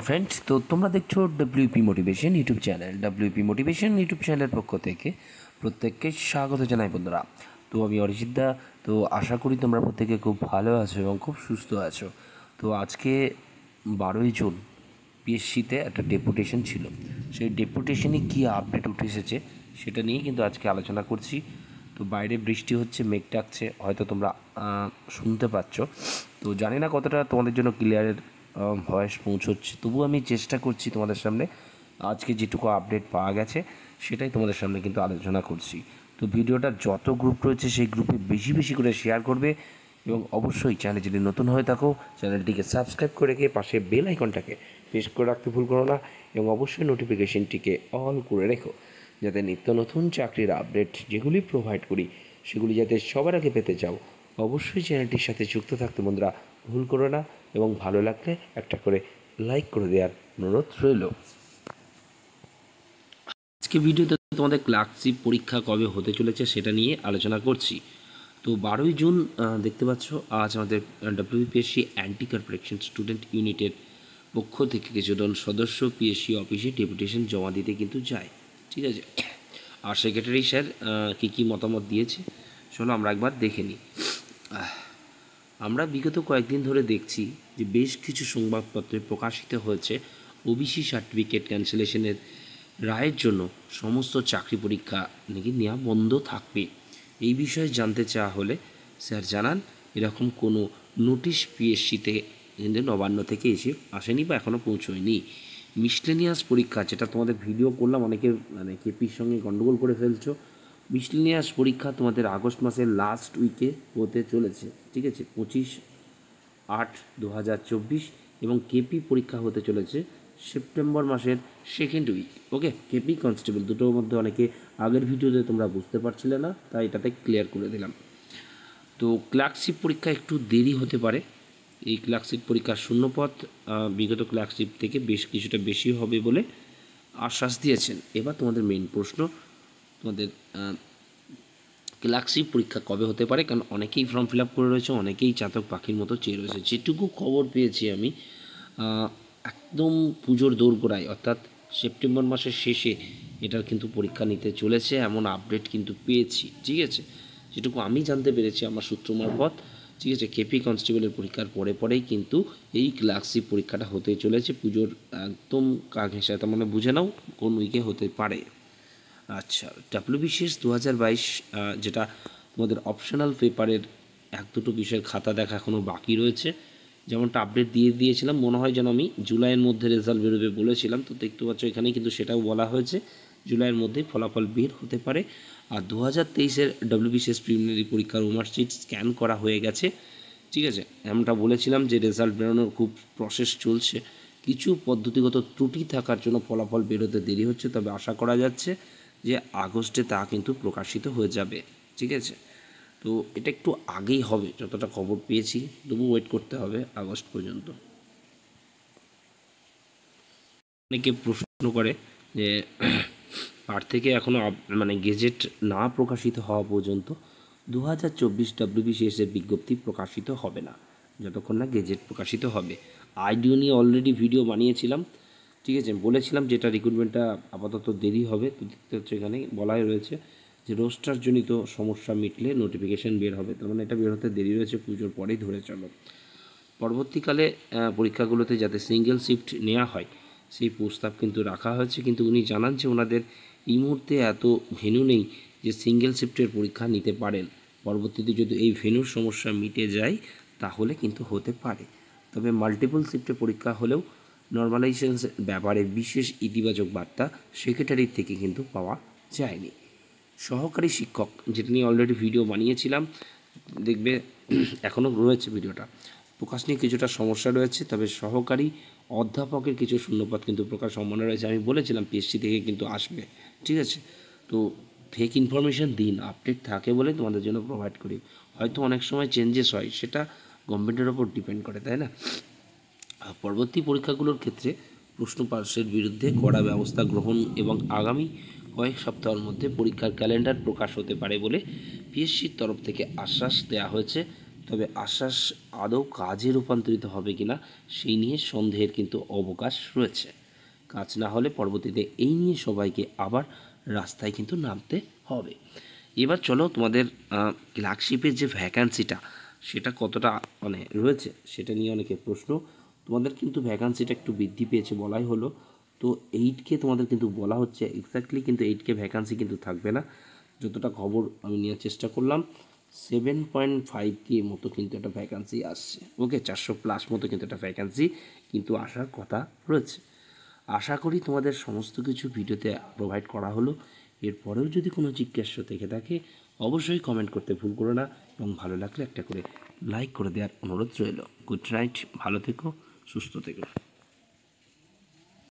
Friends, তো তোমরা দেখছো WP motivation YouTube channel. WP motivation YouTube চ্যানেলের পক্ষ থেকে প্রত্যেককে স্বাগত জানাই বন্ধুরা। তো আমি অরিজিৎ দা। তো আশা করি তোমরা প্রত্যেকে খুব ভালো আছো এবং খুব সুস্থ আছো। তো আজকে 12ই জুন পিএসসিতে একটা ডেপুটেশন ছিল। সেই ডেপুটেশনে কী আপডেট উঠে এসেছে সেটা নিয়ে কিন্তু আজকে আলোচনা করছি। তো বাইরে বৃষ্টি হচ্ছে, মেঘ ডাকছে, হয়তো তোমরা শুনতে পাচ্ছ। তো জানি না কতটা তোমাদের জন্য ক্লিয়ারের ভয়েস পৌঁছচ্ছে, তবু আমি চেষ্টা করছি তোমাদের সামনে আজকে যেটুকু আপডেট পাওয়া গেছে সেটাই তোমাদের সামনে কিন্তু আলোচনা করছি। তো ভিডিওটা যত গ্রুপ রয়েছে সেই গ্রুপে বেশি বেশি করে শেয়ার করবে এবং অবশ্যই চ্যানেল যদি নতুন হয়ে থাকো চ্যানেলটিকে সাবস্ক্রাইব করে রেখে পাশে বেল আইকনটাকে প্রেস করে রাখতে ভুল করো না এবং অবশ্যই নোটিফিকেশনটিকে অল করে রেখো, যাতে নিত্য নতুন চাকরির আপডেট যেগুলি প্রোভাইড করি সেগুলি যাতে সবার আগে পেতে চাও। অবশ্যই চ্যানেলটির সাথে যুক্ত থাকতে বন্ধুরা ভুল করো না এবং ভালো লাগলে একটা করে লাইক করে দেওয়ার অনুরোধ রইল। আজকে ভিডিওতে তোমাদের ক্লার্কশিপ পরীক্ষা কবে হতে চলেছে সেটা নিয়ে আলোচনা করছি। তো 12ই জুন দেখতে পাচ্ছ, আজ আমাদের ডব্লিউপিএসসি অ্যান্টি কারেকশন স্টুডেন্ট ইউনিটের পক্ষ থেকে কিছুজন সদস্য পিএসসি অফিসে ডেপুটেশন জমা দিতে কিন্তু যায়। ঠিক আছে, আর সেক্রেটারি স্যার কী কী মতামত দিয়েছে চলো আমরা একবার দেখে নিই। আমরা বিগত কয়েকদিন ধরে দেখছি যে বেশ কিছু সংবাদপত্রে প্রকাশিত হয়েছে ওবিসি সার্টিফিকেট ক্যান্সেলেশনের রায়ের জন্য সমস্ত চাকরি পরীক্ষা নাকি নেওয়া বন্ধ থাকবে। এই বিষয়ে জানতে চাওয়া হলে স্যার জানান এরকম কোনো নোটিশ পিএসসিতে কিন্তু নবান্ন থেকে এসে আসেনি বা এখনও পৌঁছয়নি। মিসলেনিয়াস পরীক্ষা, যেটা তোমাদের ভিডিও করলাম, অনেকে মানে কেপির সঙ্গে গণ্ডগোল করে ফেলছো। মিসলেনিয়াস পরীক্ষা তোমাদের আগস্ট মাসের লাস্ট উইকে হতে চলেছে। ঠিক আছে, 25/8/2024 এবং কেপি পরীক্ষা হতে চলেছে সেপ্টেম্বর মাসের সেকেন্ড উইক। ওকে, কেপি কনস্টেবল দুটোর মধ্যে অনেকে আগের ভিডিওতে তোমরা বুঝতে পারছিলে না, তাই এটাতে ক্লিয়ার করে দিলাম। তো ক্লার্কশিপ পরীক্ষা একটু দেরি হতে পারে। এই ক্লার্কশিপ পরীক্ষার শূন্যপদ বিগত ক্লার্কশিপ থেকে বেশ কিছুটা বেশি হবে বলে আশ্বাস দিয়েছেন। এবার তোমাদের মেইন প্রশ্ন, তোমাদের ক্লার্কশিপ পরীক্ষা কবে হতে পারে? কারণ অনেকেই ফর্ম ফিল আপ করে রয়েছে, অনেকেই চাতক পাখির মতো চেয়ে রয়েছে। যেটুকু খবর পেয়েছি আমি, একদম পুজোর দোরগোড়ায় অর্থাৎ সেপ্টেম্বর মাসের শেষে এটার কিন্তু পরীক্ষা নিতে চলেছে, এমন আপডেট কিন্তু পেয়েছি। ঠিক আছে, যেটুকু আমি জানতে পেরেছি আমার সূত্র মারফত। ঠিক আছে, কেপি কনস্টেবলের পরীক্ষার পরে পরেই কিন্তু এই ক্লার্কশিপ পরীক্ষাটা হতে চলেছে পুজোর একদম কাক ঘেঁষা, তার মানে বুঝে নাও কোন উইকে হতে পারে। আচ্ছা, ডব্লিউবিসিএস 2022 যেটা তোমাদের অপশনাল পেপারের এক দুটো বিষয়ের খাতা দেখা এখনও বাকি রয়েছে, যেমনটা আপডেট দিয়েছিলাম মনে হয় যেন আমি জুলাইয়ের মধ্যে রেজাল্ট বেরোবে বলেছিলাম। তো দেখতে পাচ্ছ এখানে কিন্তু সেটাও বলা হয়েছে, জুলাইয়ের মধ্যেই ফলাফল বের হতে পারে। আর 2023-এর ডব্লিউবিসিএস প্রিলিমিনারি পরীক্ষার মার্কশিট স্ক্যান করা হয়ে গেছে। ঠিক আছে, এমনটা বলেছিলাম যে রেজাল্ট বেরোনোর খুব প্রসেস চলছে, কিছু পদ্ধতিগত ত্রুটি থাকার জন্য ফলাফল বেরোতে দেরি হচ্ছে, তবে আশা করা যাচ্ছে যে আগস্টে তা কিন্তু প্রকাশিত হয়ে যাবে। ঠিক আছে, তো এটা একটু আগেই হবে যতটা খবর পেয়েছি, তবু ওয়েট করতে হবে আগস্ট পর্যন্ত। অনেকে প্রশ্ন করে যে পার থেকে এখনও মানে গেজেট না প্রকাশিত হওয়া পর্যন্ত 2024 ডব্লিউবিসিএসের বিজ্ঞপ্তি প্রকাশিত হবে না, যতক্ষণ না গেজেট প্রকাশিত হবে। আইডিও নিয়ে অলরেডি ভিডিও বানিয়েছিলাম। ঠিক আছে, বলেছিলাম যেটা রিক্রুটমেন্টটা আপাতত দেরি হবে। তো দেখতে হচ্ছে এখানে বলাই রয়েছে যে রোস্টারজনিত সমস্যা মিটলে নোটিফিকেশান বের হবে, তার মানে এটা বের হতে দেরি রয়েছে, পুজোর পরেই ধরে চলো। পরবর্তীকালে পরীক্ষাগুলোতে যাতে সিঙ্গেল শিফট নেওয়া হয় সেই প্রস্তাব কিন্তু রাখা হয়েছে, কিন্তু উনি জানান যে ওনাদের এই মুহূর্তে এত ভেন্যু নেই যে সিঙ্গেল শিফটের পরীক্ষা নিতে পারেন। পরবর্তীতে যদি এই ভেন্যুর সমস্যা মিটে যায় তাহলে কিন্তু হতে পারে, তবে মাল্টিপল শিফটে পরীক্ষা হলেও নর্মালাইজেশনের ব্যাপারে বিশেষ ইতিবাচক বার্তা সেক্রেটারির থেকে কিন্তু পাওয়া যায়নি। সহকারী শিক্ষক, যেটা নিয়ে অলরেডি ভিডিও বানিয়েছিলাম, দেখবে এখনও রয়েছে ভিডিওটা, প্রকাশ নিয়ে কিছুটা সমস্যা রয়েছে, তবে সহকারী অধ্যাপকের কিছু শূন্যপদ কিন্তু প্রকাশ সম্ভাবনা রয়েছে। আমি বলেছিলাম পিএসসি থেকে কিন্তু আসবে। ঠিক আছে, তো ফেক ইনফরমেশান দিন, আপডেট থাকে বলে তোমাদের জন্য প্রোভাইড করি। হয়তো অনেক সময় চেঞ্জেস হয়, সেটা গভর্নমেন্টের ওপর ডিপেন্ড করে, তাই না? পরবর্তী পরীক্ষাগুলোর ক্ষেত্রে প্রশ্ন পাশের বিরুদ্ধে কড়া ব্যবস্থা গ্রহণ এবং আগামী কয়েক সপ্তাহের মধ্যে পরীক্ষার ক্যালেন্ডার প্রকাশ হতে পারে বলে পিএসসির তরফ থেকে আশ্বাস দেওয়া হয়েছে। তবে আশ্বাস আদৌ কাজে রূপান্তরিত হবে কিনা সেই নিয়ে সন্দেহের কিন্তু অবকাশ রয়েছে। কাজ না হলে পরবর্তীতে এই নিয়ে সবাইকে আবার রাস্তায় কিন্তু নামতে হবে। এবার চলো তোমাদের ক্লার্কশিপের যে ভ্যাকান্সিটা সেটা কতটা মানে রয়েছে সেটা নিয়ে অনেকের প্রশ্ন। তোমাদের কিন্তু ভ্যাকান্সিটা একটু বৃদ্ধি পেয়েছে বলাই হলো। তো 8K তোমাদের কিন্তু বলা হচ্ছে, এক্স্যাক্টলি কিন্তু 8K ভ্যাকান্সি কিন্তু থাকবে না। যতটা খবর আমি নেওয়ার চেষ্টা করলাম 7.5K মতো কিন্তু একটা ভ্যাকান্সি আসছে। ওকে, 400+ মতো কিন্তু একটা ভ্যাকান্সি কিন্তু আসার কথা রয়েছে। আশা করি তোমাদের সমস্ত কিছু ভিডিওতে প্রোভাইড করা হলো। এরপরেও যদি কোনো জিজ্ঞাসা থেকে থাকে অবশ্যই কমেন্ট করতে ভুল করো না, এবং ভালো লাগলে একটা করে লাইক করে দেওয়ার অনুরোধ রইল। গুড নাইট, ভালো থেকো, সুস্থ থেকো।